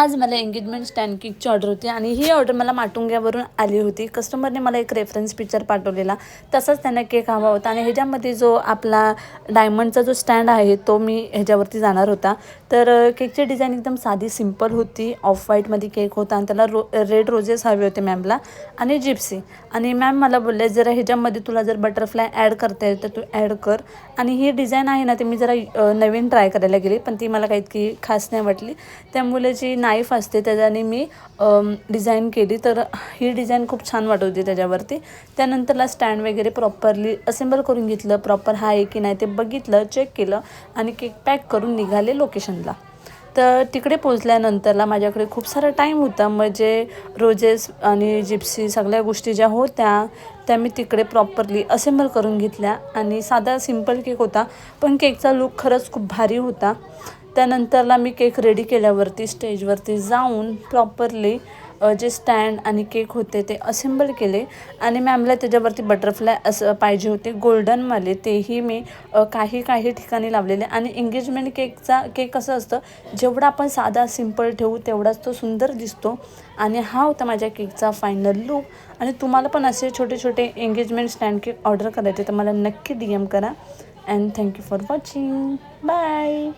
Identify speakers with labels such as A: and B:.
A: आज मला engagement stand केकची ऑर्डर होती आणि ही ऑर्डर मला माटुंग्यावरून आली होती. कस्टमरने मला एक रेफरन्स पिक्चर पाठवलेला, तसाच त्यांना केक हवा होता आणि ह्याच्यामध्ये जो आपला डायमंडचा जो स्टँड आहे तो मी ह्याच्यावरती जाणार होता. तर केकची डिझाईन एकदम साधी सिंपल होती. ऑफ व्हाईटमध्ये केक होता आणि त्याला रेड रोजेस हवे होते मॅमला आणि जिप्सी. आणि मॅम मला बोलले जरा ह्याच्यामध्ये तुला जर बटरफ्लाय ॲड करता येईल तर तू ॲड कर. आणि ही डिझाईन आहे ना, ते मी जरा नवीन ट्राय करायला गेली, पण ती मला काही इतकी खास नाही वाटली. त्यामुळे जी नाईफ असते त्याच्याने मी डिझाईन केली, तर ही डिझाईन खूप छान वाटत होती त्याच्यावरती. त्यानंतरला स्टँड वगैरे प्रॉपरली असेंबल करून घेतलं, प्रॉपर हा आहे की नाही ते बघितलं, चेक केलं आणि केक पॅक करून निघाले लोकेशनला. तर तिकडे पोचल्यानंतरला माझ्याकडे खूप सारा टाईम होता, म्हणजे रोजेस आणि जिप्सी सगळ्या गोष्टी ज्या होत्या त्या मी तिकडे प्रॉपरली असेंबल करून घेतल्या. आणि साधा सिंपल केक होता, पण केकचा लूक खरंच खूप भारी होता. त्यानंतरला मी केक रेडी केल्यावरती स्टेजवरती जाऊन प्रॉपरली जे स्टँड आणि केक होते ते असेंबल केले. आणि मॅमला त्याच्यावरती बटरफ्लाय असं पाहिजे होते गोल्डनवाले, तेही मी काही ठिकाणी लावलेले. आणि एंगेजमेंट केक कसं असतं, जेवढा आपण साधा सिंपल ठेवू तेवढाच तो सुंदर दिसतो. आणि हा होता माझ्या केकचा फायनल लूक. आणि तुम्हाला पण असे छोटे छोटे एंगेजमेंट स्टँड केक ऑर्डर करायचे तर मला नक्की DM करा. And thank you for watching. Bye.